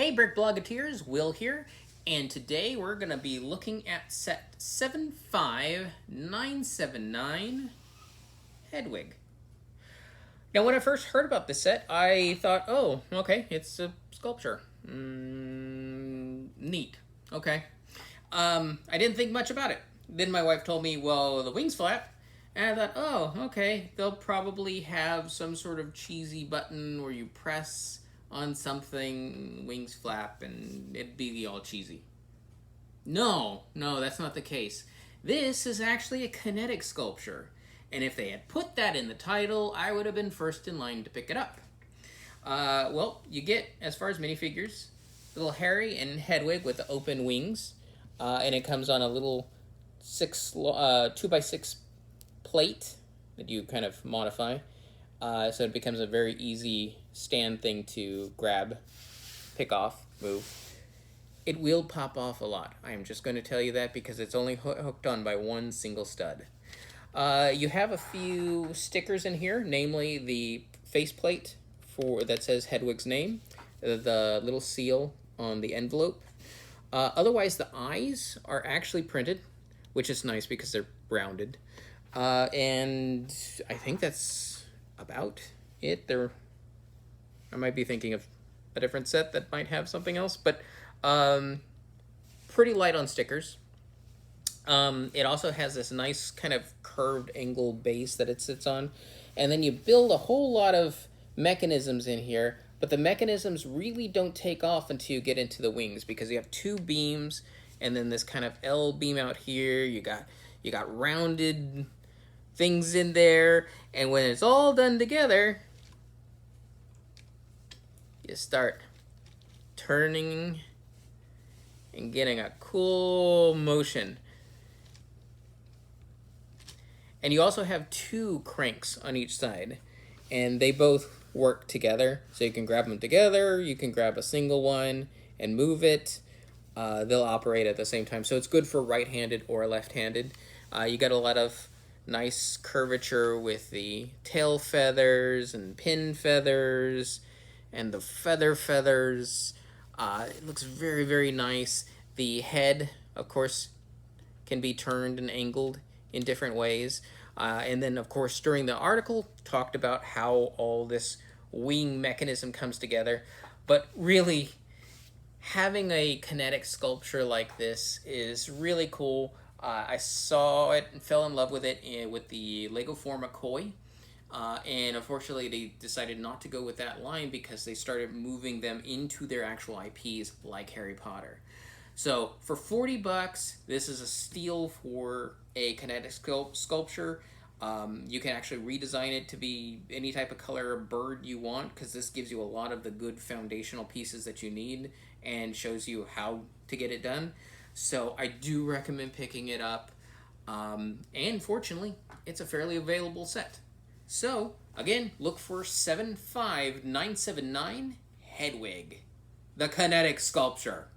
Hey Brick Bloggeteers, Will here, and today we're going to be looking at set 75979, Hedwig. Now when I first heard about this set, I thought, oh, okay, it's a sculpture. Neat. Okay. I didn't think much about it. Then my wife told me, well, the wings flap. And I thought, oh, okay, they'll probably have some sort of cheesy button where you press on something, wings flap, and it'd be all cheesy. No, that's not the case. This is actually a kinetic sculpture. And if they had put that in the title, I would have been first in line to pick it up. Well, you get, as far as minifigures, little Harry and Hedwig with the open wings. And it comes on a little 2x6 plate that you kind of modify. So it becomes a very easy stand thing to grab, pick off, move. It will pop off a lot. I am just going to tell you that because it's only hooked on by one single stud. You have a few stickers in here, namely the faceplate that says Hedwig's name, the little seal on the envelope. Otherwise, the eyes are actually printed, which is nice because they're rounded. And I think that's about it. I might be thinking of a different set that might have something else, but pretty light on stickers. It also has this nice kind of curved angle base that it sits on, and then you build a whole lot of mechanisms in here, but the mechanisms really don't take off until you get into the wings because you have two beams and then this kind of L beam out here. You got rounded things in there, and when it's all done together, you start turning and getting a cool motion. And you also have two cranks on each side, and they both work together. So you can grab them together, you can grab a single one and move it. They'll operate at the same time. So it's good for right-handed or left-handed. You got a lot of nice curvature with the tail feathers and pin feathers and the feathers. It looks very, very nice. The head, of course, can be turned and angled in different ways. And then, of course, during the article, talked about how all this wing mechanism comes together. But really, having a kinetic sculpture like this is really cool. I saw it and fell in love with it with the Lego Forma Koi. And unfortunately, they decided not to go with that line because they started moving them into their actual IPs like Harry Potter. So for $40, this is a steal for a kinetic sculpture. You can actually redesign it to be any type of color bird you want because this gives you a lot of the good foundational pieces that you need and shows you how to get it done. So I do recommend picking it up. And fortunately, it's a fairly available set. So, again, look for 75979 Hedwig, the kinetic sculpture.